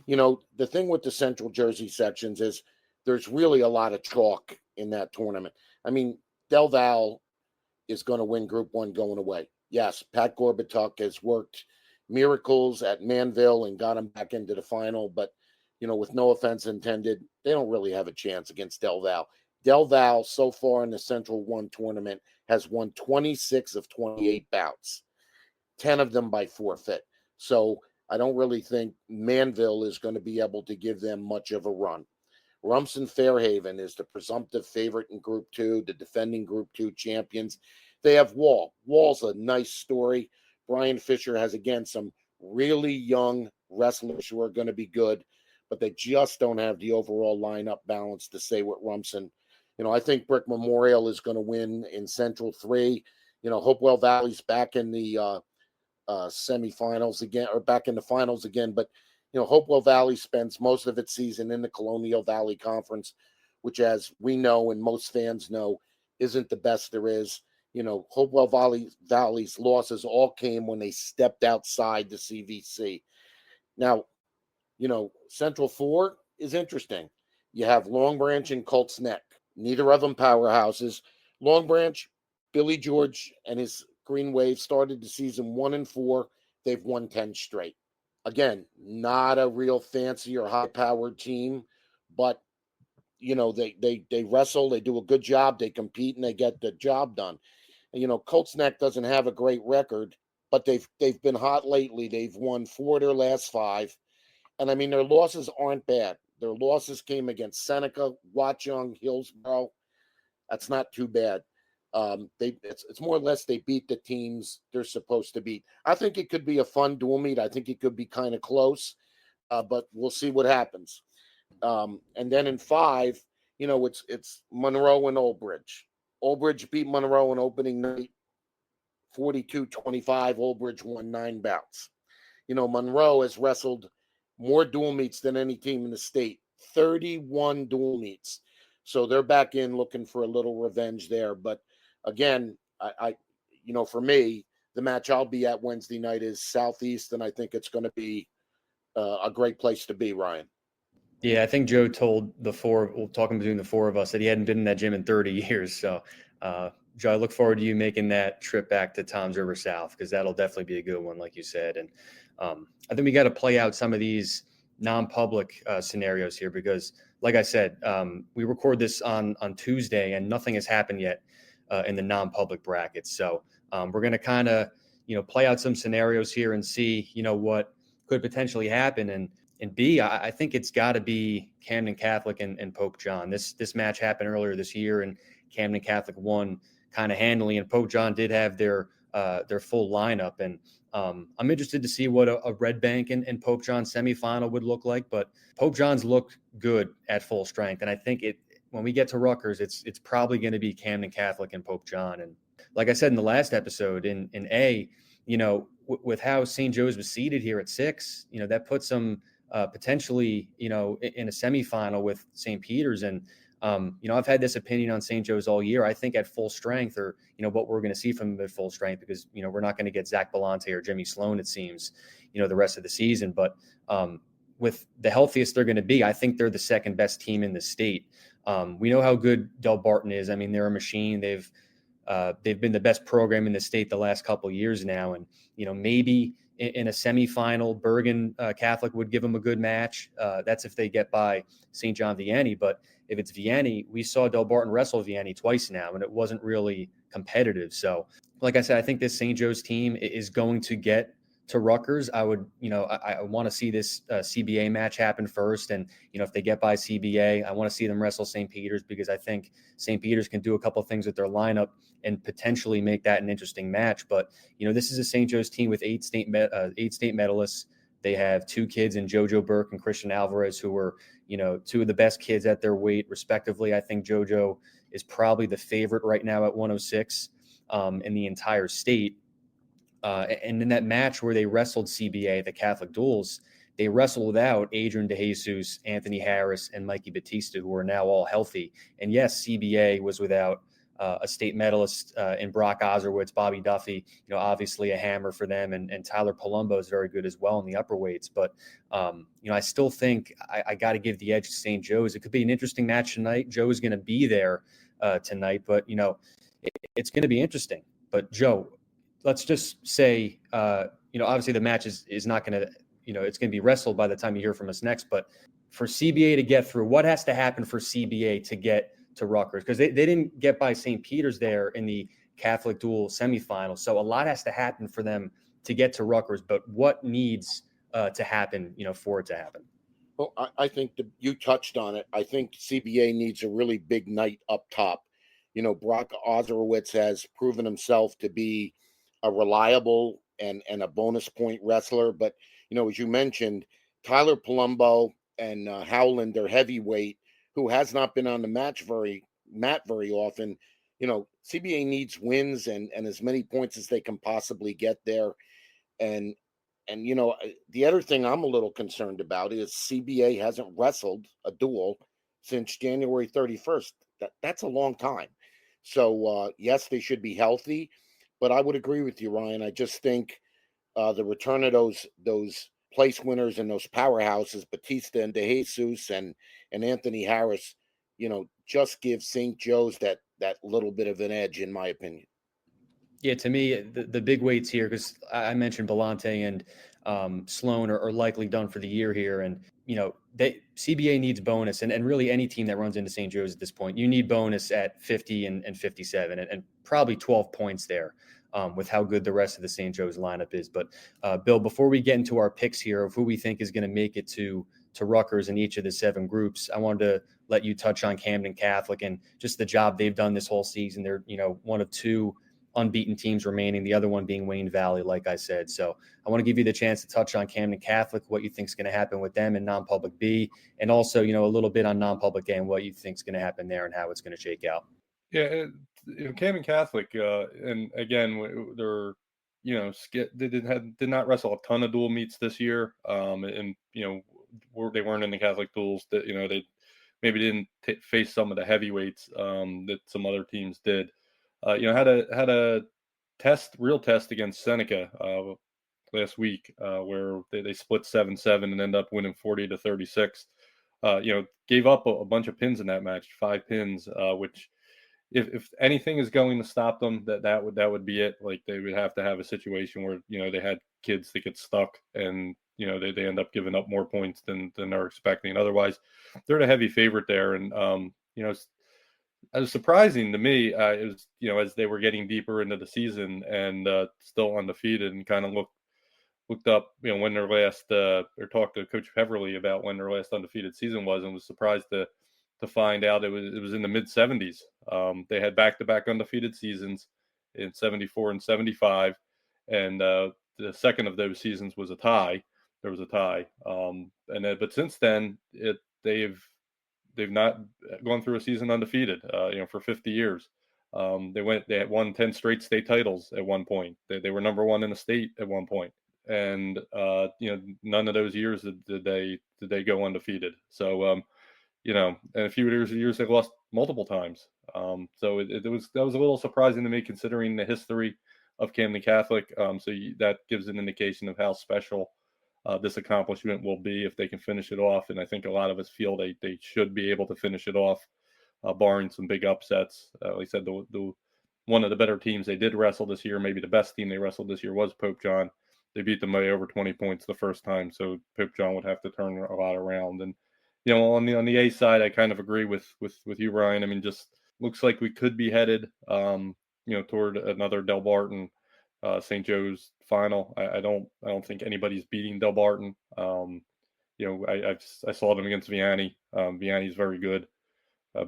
S4: The thing with the Central Jersey sections is there's really a lot of chalk in that tournament. I mean, Del Val is going to win Group 1 going away. Yes, Pat Gorbatuk has worked miracles at Manville and got him back into the final, but with no offense intended, they don't really have a chance against Del Val. Del Val, so far in the Central 1 tournament, has won 26 of 28 bouts, 10 of them by forfeit. So I don't really think Manville is going to be able to give them much of a run. Rumson Fairhaven is the presumptive favorite in Group 2, the defending Group 2 champions. They have Wall. Wall's a nice story. Brian Fisher has, again, some really young wrestlers who are going to be good, but they just don't have the overall lineup balance to stay with Rumson. I think Brook Memorial is going to win in Central 3. Hopewell Valley's back in the semifinals again, or back in the finals again, but Hopewell Valley spends most of its season in the Colonial Valley Conference, which, as we know and most fans know, isn't the best there is. Hopewell Valley's losses all came when they stepped outside the CVC. Now, Central 4 is interesting. You have Long Branch and Colts Neck. Neither of them powerhouses. Long Branch, Billy George and his Green Wave started the season 1-4. They've won 10 straight. Again, not a real fancy or high-powered team, but they wrestle, they do a good job, they compete, and they get the job done. And, Colts Neck doesn't have a great record, but they've been hot lately. They've won 4 of their last 5. And I mean, their losses aren't bad. Their losses came against Seneca, Watchung, Hillsborough. That's not too bad. It's more or less they beat the teams they're supposed to beat. I think it could be a fun dual meet. I think it could be kind of close, but we'll see what happens. And then in 5, it's Monroe and Old Bridge. Old Bridge beat Monroe on opening night, 42-25. Old Bridge won 9 bouts. Monroe has wrestled more dual meets than any team in the state, 31 dual meets. So they're back in looking for a little revenge there. But again, I for me, the match I'll be at Wednesday night is Southeast, and I think it's going to be a great place to be, Ryan.
S2: Yeah, I think Joe told talking between the 4 of us, that he hadn't been in that gym in 30 years. So, Joe, I look forward to you making that trip back to Toms River South, because that'll definitely be a good one, like you said. And I think we got to play out some of these non-public scenarios here, because, like I said, we record this on Tuesday, and nothing has happened yet in the non-public brackets. So we're going to kind of, play out some scenarios here and see, what could potentially happen. And B, I think it's got to be Camden Catholic and Pope John. This match happened earlier this year, and Camden Catholic won kind of handily, and Pope John did have their full lineup. And I'm interested to see what a Red Bank and Pope John semifinal would look like. But Pope John's looked good at full strength, and I think when we get to Rutgers, it's probably going to be Camden Catholic and Pope John. And like I said in the last episode, in A, with how St. Joe's was seeded here at 6, that puts them potentially, in a semifinal with St. Peter's. And I've had this opinion on St. Joe's all year. I think at full strength, or, what we're going to see from them at full strength, because, we're not going to get Zach Belante or Jimmy Sloan, it seems, the rest of the season. But with the healthiest they're going to be, I think they're the second best team in the state. We know how good Del Barton is. I mean, they're a machine. They've been the best program in the state the last couple of years now. And, maybe in a semifinal, Bergen Catholic would give them a good match. That's if they get by St. John Vianney. But if it's Vianney, we saw Del Barton wrestle Vianney twice now, and it wasn't really competitive. So, like I said, I think this St. Joe's team is going to get to Rutgers. I would, I want to see this CBA match happen first. And, if they get by CBA, I want to see them wrestle St. Peter's, because I think St. Peter's can do a couple of things with their lineup and potentially make that an interesting match. But, this is a St. Joe's team with eight state medalists. They have two kids in JoJo Burke and Christian Alvarez, who were, two of the best kids at their weight, respectively. I think JoJo is probably the favorite right now at 106 in the entire state. And in that match where they wrestled CBA, the Catholic duels, they wrestled without Adrian DeJesus, Anthony Harris, and Mikey Batista, who are now all healthy. And yes, CBA was without a state medalist in Brock Ozerwitz, Bobby Duffy, obviously a hammer for them. And Tyler Palumbo is very good as well in the upper weights. But, I still think I got to give the edge to St. Joe's. It could be an interesting match tonight. Joe is going to be there tonight, but, it's going to be interesting. But Joe, let's just say, obviously the match is not going to, it's going to be wrestled by the time you hear from us next. But for CBA to get through, what has to happen for CBA to get to Rutgers? Because they didn't get by St. Peter's there in the Catholic dual semifinal. So a lot has to happen for them to get to Rutgers. But what needs to happen, for it to happen?
S4: Well, I think you touched on it. I think CBA needs a really big night up top. Brock Ozerwitz has proven himself to be a reliable and a bonus point wrestler. But, as you mentioned, Tyler Palumbo and Howland are heavyweight, who has not been on the mat very often. CBA needs wins and as many points as they can possibly get there. And the other thing I'm a little concerned about is CBA hasn't wrestled a duel since January 31st. That's a long time. So, yes, they should be healthy. But I would agree with you, Ryan. I just think the return of those place winners and those powerhouses, Batista and DeJesus and Anthony Harris, just give St. Joe's that little bit of an edge, in my opinion.
S2: Yeah, to me, the big weights here, because I mentioned Belante and Sloan are likely done for the year here. And, CBA needs bonus, and really any team that runs into St. Joe's at this point, you need bonus at 50 and 57 and probably 12 points there with how good the rest of the St. Joe's lineup is. But, Bill, before we get into our picks here of who we think is going to make it to Rutgers in each of the 7 groups, I wanted to let you touch on Camden Catholic and just the job they've done this whole season. They're, one of 2 unbeaten teams remaining, the other one being Wayne Valley, like I said. So I want to give you the chance to touch on Camden Catholic, what you think is going to happen with them in non-public B, and also, a little bit on non-public A and what you think is going to happen there and how it's going to shake out.
S3: Yeah, Camden Catholic, and again, they're, they did not wrestle a ton of dual meets this year, and they weren't in the Catholic duels. That they maybe didn't face some of the heavyweights that some other teams did. Had a real test against Seneca last week where they split 7-7 and end up winning 40-36. Gave up a bunch of pins in that match, 5 pins, which if anything is going to stop them, that would be it. Like they would have to have a situation where they had kids that get stuck and they end up giving up more points than they're expecting. Otherwise, they're the heavy favorite there, and it was surprising to me. It was, as they were getting deeper into the season and still undefeated, and kind of looked up, when their last or talked to Coach Peverly about when their last undefeated season was, and was surprised to find out it was in the mid 70s. They had back-to-back undefeated seasons in 74 and 75, and the second of those seasons was a tie. There was a tie, but since then they've not gone through a season undefeaed, for 50 years. They had won 10 straight state titles at one point. They were number 1 in the state at one point. And, none of those years did they go undefeated. So, and a few years they lost multiple times. So that was a little surprising to me considering the history of Camden Catholic. That gives an indication of how special this accomplishment will be if they can finish it off. And I think a lot of us feel they should be able to finish it off, barring some big upsets. Like I said, the one of the better teams they did wrestle this year, maybe the best team they wrestled this year, was Pope John. They beat them by over 20 points the first time, so Pope John would have to turn a lot around. And on the A side, I kind of agree with you, Ryan. I mean, just looks like we could be headed, toward another Del Barton, St. Joe's final. I don't think anybody's beating Del Barton. I saw them against Vianney. Vianney's very good.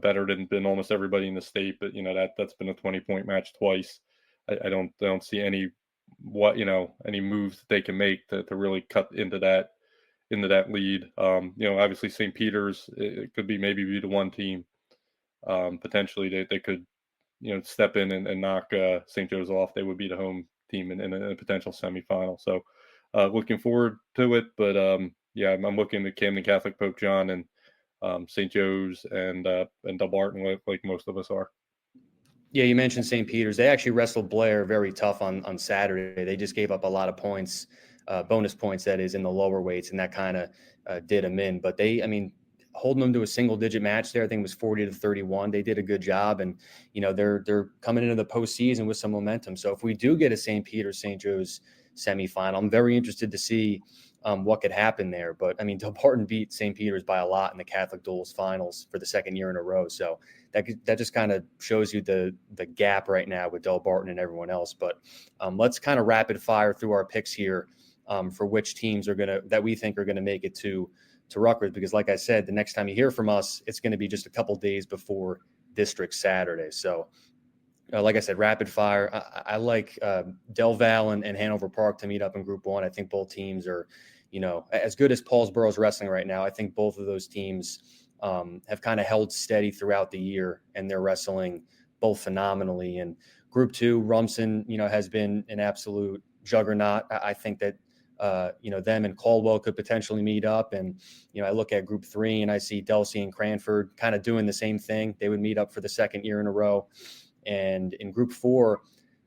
S3: Better than almost everybody in the state, but that's been a 20-point match twice. I don't see any moves that they can make to really cut into that lead. Obviously St. Peter's, it could be maybe the one team potentially they could step in and knock St. Joe's off. They would be the home team in a potential semifinal. So looking forward to it, but I'm looking at Camden Catholic, Pope John, and St. Joe's and Del Barton, like most of us are.
S2: Yeah, you mentioned St. Peter's. They actually wrestled Blair very tough on Saturday. They just gave up a lot of points, bonus points, that is, in the lower weights, and that kind of did them in. But holding them to a single-digit match there, I think it was 40-31. They did a good job, and they're coming into the postseason with some momentum. So if we do get a St. Peter's St. Joe's semifinal, I'm very interested to see what could happen there. But Del Barton beat St. Peter's by a lot in the Catholic Duels finals for the second year in a row. So that just kind of shows you the gap right now with Del Barton and everyone else. But let's kind of rapid fire through our picks here for which teams that we think are gonna make it to Rutgers, because like I said, the next time you hear from us, it's going to be just a couple days before District Saturday. So like I said, rapid fire. I like Del Val and Hanover Park to meet up in Group 1. I think both teams are, as good as Paulsboro's wrestling right now. I think both of those teams have kind of held steady throughout the year, and they're wrestling both phenomenally. And Group 2, Rumson, has been an absolute juggernaut. I think that them and Caldwell could potentially meet up. And, I look at Group 3 and I see Delsey and Cranford kind of doing the same thing. They would meet up for the second year in a row. And in Group 4,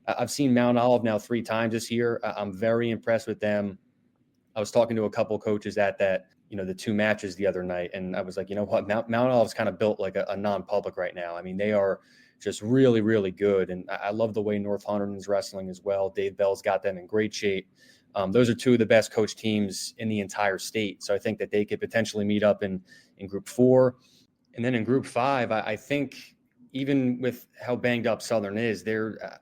S2: I've seen Mount Olive now 3 times this year. I'm very impressed with them. I was talking to a couple of coaches at that, the 2 matches the other night. And I was like, what, Mount Olive's kind of built like a non-public right now. I mean, they are just really, really good. And I love the way North Hunterdon's wrestling as well. Dave Bell's got them in great shape. Those are 2 of the best coached teams in the entire state. So I think that they could potentially meet up in Group 4. And then in Group 5, I think even with how banged up Southern is,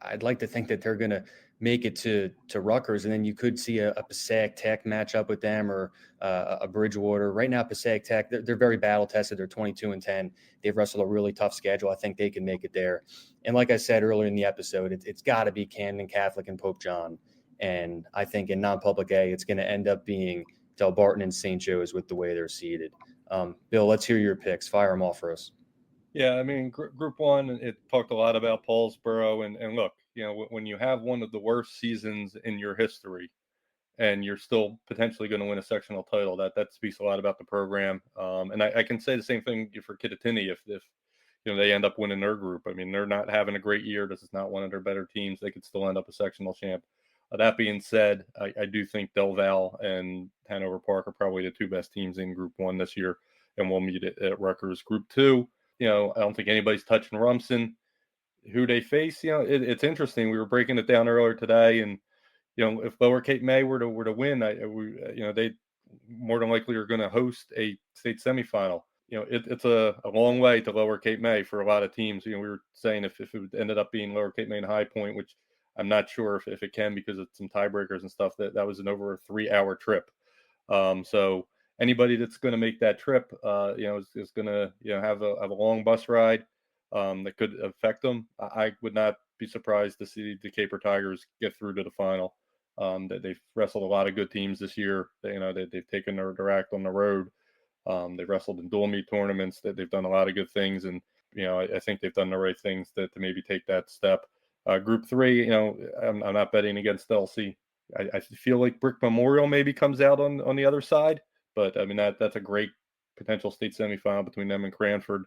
S2: I'd like to think that they're going to make it to Rutgers. And then you could see a Passaic Tech match up with them, or a Bridgewater. Right now, Passaic Tech, they're very battle tested. They're 22-10. They've wrestled a really tough schedule. I think they can make it there. And like I said earlier in the episode, it's got to be Camden Catholic and Pope John. And I think in non-public A, it's going to end up being Del Barton and St. Joe's with the way they're seeded. Bill, let's hear your picks. Fire them off for us.
S3: Yeah, I mean, Group 1, it talked a lot about Paulsboro. And look, when you have one of the worst seasons in your history and you're still potentially going to win a sectional title, that speaks a lot about the program. And I can say the same thing for Kittatinny if they end up winning their group. I mean, they're not having a great year. This is not one of their better teams. They could still end up a sectional champ. That being said, I do think Del Val and Hanover Park are probably the 2 best teams in Group 1 this year, and we'll meet at Rutgers. Group 2, I don't think anybody's touching Rumson. Who they face, it's interesting. We were breaking it down earlier today, and if Lower Cape May were to win, they more than likely are going to host a state semifinal. It's a long way to Lower Cape May for a lot of teams. We were saying if it ended up being Lower Cape May and High Point, which I'm not sure if it can because of some tiebreakers and stuff, that was an over a 3-hour trip. So anybody that's going to make that trip, is going to have a long bus ride that could affect them. I would not be surprised to see the Caper Tigers get through to the final. They've wrestled a lot of good teams this year. They've taken their act on the road. They've wrestled in dual meet tournaments. They've done a lot of good things, and I think they've done the right things to maybe take that step. Group 3, I'm not betting against Delsey. I feel like Brick Memorial maybe comes out on the other side, but I mean that's a great potential state semifinal between them and Cranford.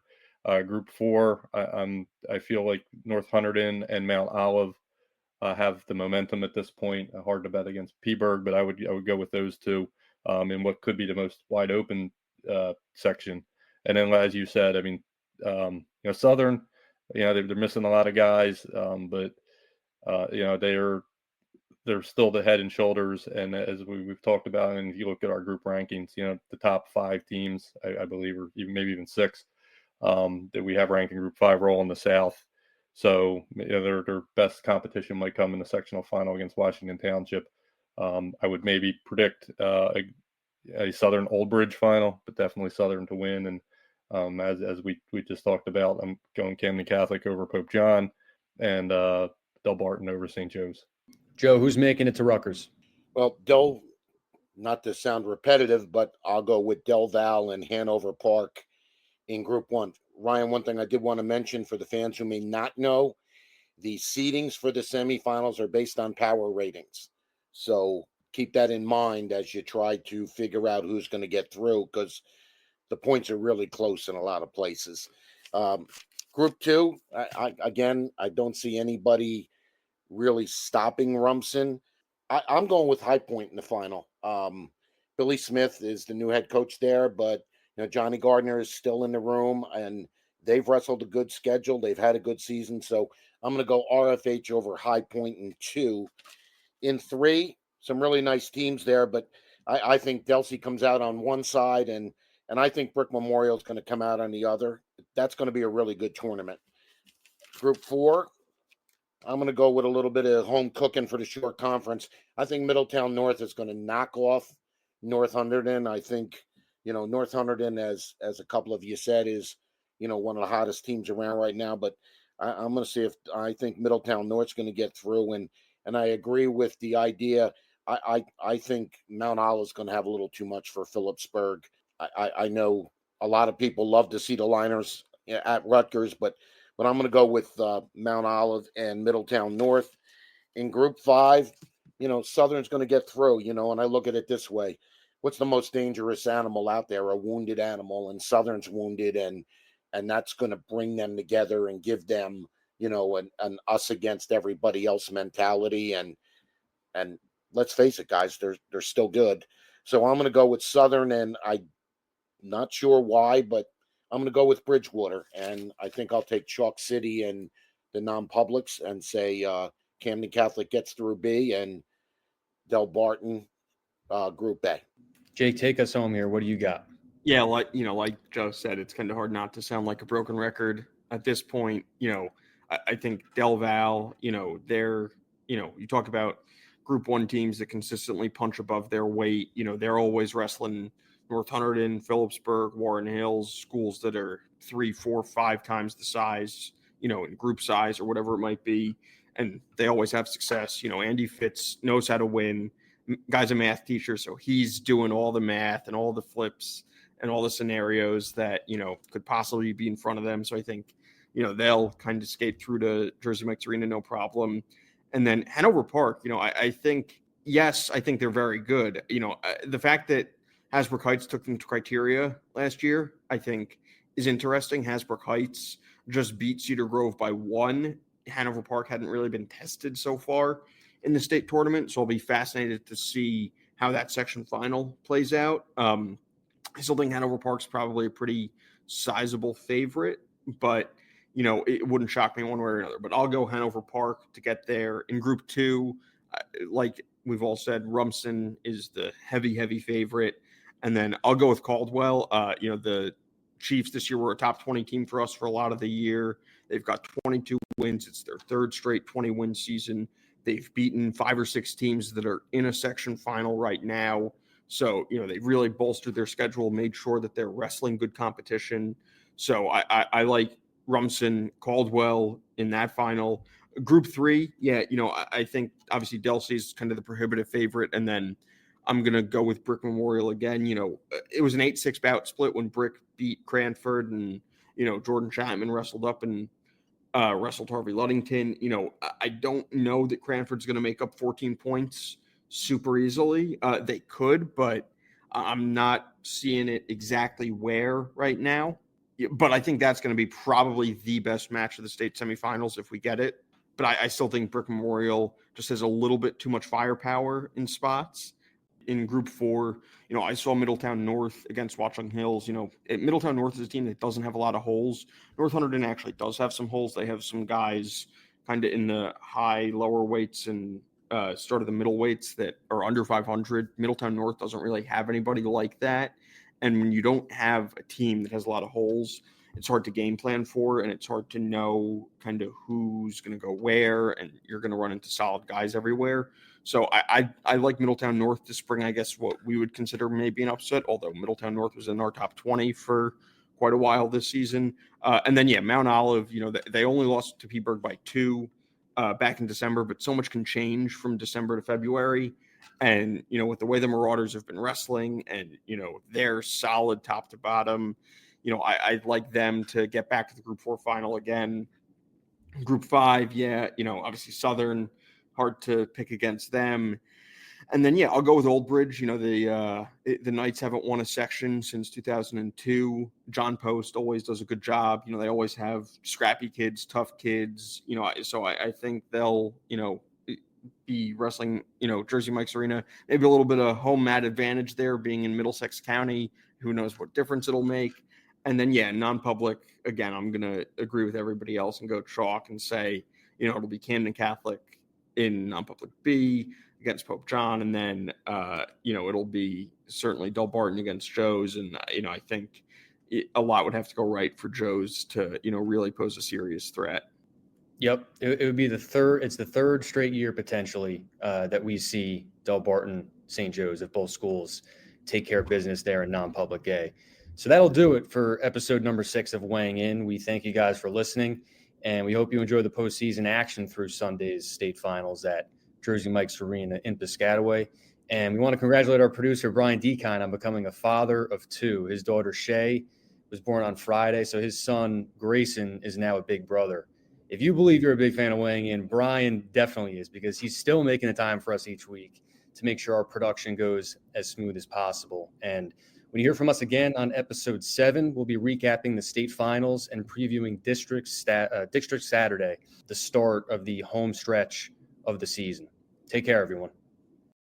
S3: Group 4, I feel like North Hunterdon and Mount Olive have the momentum at this point. Hard to bet against Peaburg, but I would go with those two in what could be the most wide open section. And then, as you said, I mean, Southern, they're missing a lot of guys, but they're still the head and shoulders. And as we've talked about, and if you look at our group rankings, the top 5 teams, I believe, or maybe even 6 that we have ranked in Group 5 are all in the South. So their best competition might come in the sectional final against Washington Township. I would maybe predict a Southern Old Bridge final, but definitely Southern to win. And as we just talked about, I'm going Camden Catholic over Pope John, and Del Barton over St. Joe's.
S2: Joe, who's making it to Rutgers?
S4: Well, not to sound repetitive, but I'll go with Del Val and Hanover Park in Group 1. Ryan, one thing I did want to mention for the fans who may not know, the seedings for the semifinals are based on power ratings. So keep that in mind as you try to figure out who's going to get through, because the points are really close in a lot of places. Group 2, I don't see anybody really stopping Rumson. I'm going with High Point in the final. Billy Smith is the new head coach there, but Johnny Gardner is still in the room, and they've wrestled a good schedule. They've had a good season. So I'm going to go RFH over High Point in 2. In 3, some really nice teams there, but I think Delsey comes out on one side, and I think Brick Memorial is going to come out on the other. That's going to be a really good tournament. Group 4, I'm going to go with a little bit of home cooking for the short conference. I think Middletown North is going to knock off North Hunterdon. I think North Hunterdon, as a couple of you said, is one of the hottest teams around right now. But I'm going to see if I think Middletown North's going to get through, and I agree with the idea. I think Mount Olive's going to have a little too much for Phillipsburg. I know a lot of people love to see the Liners at Rutgers, but I'm going to go with Mount Olive and Middletown North. In Group 5, Southern's going to get through, and I look at it this way. What's the most dangerous animal out there? A wounded animal, and Southern's wounded, and that's going to bring them together and give them, an us against everybody else mentality. And let's face it, guys, they're still good. So I'm going to go with Southern, and I'm not sure why, but I'm going to go with Bridgewater, and I think I'll take Chalk City and the non-publics and say Camden Catholic gets through B and Del Barton Group A.
S2: Jake, take us home here. What do you got?
S5: Yeah, like Joe said, it's kind of hard not to sound like a broken record at this point. I think Del Val, they're, you talk about Group 1 teams that consistently punch above their weight. They're always wrestling North Hunterdon, Phillipsburg, Warren Hills, schools that are 3, 4, 5 times the size, in group size or whatever it might be. And they always have success. Andy Fitz knows how to win. Guy's a math teacher, so he's doing all the math and all the flips and all the scenarios that, could possibly be in front of them. So I think, they'll kind of skate through to Jersey Mike's Arena, no problem. And then Hanover Park, I think they're very good. The fact that Hasbrook Heights took them to criteria last year, I think is interesting. Hasbrook Heights just beat Cedar Grove by 1. Hanover Park hadn't really been tested so far in the state tournament. So I'll be fascinated to see how that section final plays out. I still think Hanover Park's probably a pretty sizable favorite, but it wouldn't shock me one way or another. But I'll go Hanover Park to get there. In Group 2, like we've all said, Rumson is the heavy favorite. And then I'll go with Caldwell. The Chiefs this year were a top 20 team for us for a lot of the year. They've got 22 wins. It's their 3rd straight 20-win season. They've beaten 5 or 6 teams that are in a section final right now. So, they really bolstered their schedule, made sure that they're wrestling good competition. So I like Rumson, Caldwell in that final. Group 3, I think obviously Delsey's kind of the prohibitive favorite. And then I'm going to go with Brick Memorial again. It was an 8-6 bout split when Brick beat Cranford, and, Jordan Chapman wrestled up and wrestled Harvey Ludington. I don't know that Cranford's going to make up 14 points super easily. They could, but I'm not seeing it exactly where right now, but I think that's going to be probably the best match of the state semifinals if we get it. But I still think Brick Memorial just has a little bit too much firepower in spots. In Group 4, I saw Middletown North against Watchung Hills. Middletown North is a team that doesn't have a lot of holes. North Hunterdon actually does have some holes. They have some guys kind of in the lower weights and start of the middle weights that are under 500. Middletown North doesn't really have anybody like that. And when you don't have a team that has a lot of holes, it's hard to game plan for, and it's hard to know kind of who's going to go where, and you're going to run into solid guys everywhere. So I like Middletown North to spring, I guess, what we would consider maybe an upset, although Middletown North was in our top 20 for quite a while this season. And then, Mount Olive, they only lost to Peaburg by 2 back in December, but so much can change from December to February. And, with the way the Marauders have been wrestling and, they're solid top to bottom, I'd like them to get back to the Group 4 final again. Group 5, obviously Southern, hard to pick against them. And then, I'll go with Old Bridge. The Knights haven't won a section since 2002. John Post always does a good job. They always have scrappy kids, tough kids, so I think they'll, be wrestling, Jersey Mike's Arena. Maybe a little bit of home mat advantage there being in Middlesex County. Who knows what difference it'll make. And then, non-public, again, I'm going to agree with everybody else and go chalk and say, it'll be Camden Catholic in non-public B against Pope John. And then, it'll be certainly Delbarton against Joe's. And, I think a lot would have to go right for Joe's to, really pose a serious threat.
S2: Yep. It would be the third straight year potentially that we see Delbarton, St. Joe's, if both schools take care of business there in non-public A. So that'll do it for episode number 6 of Weighing In. We thank you guys for listening, and we hope you enjoy the postseason action through Sunday's state finals at Jersey Mike's Arena in Piscataway. And we want to congratulate our producer, Brian Decon, on becoming a father of 2. His daughter, Shay, was born on Friday, so his son, Grayson, is now a big brother. If you believe you're a big fan of Weighing In, Brian definitely is, because he's still making the time for us each week to make sure our production goes as smooth as possible. And when you hear from us again on episode 7, we'll be recapping the state finals and previewing District Saturday, the start of the home stretch of the season. Take care, everyone.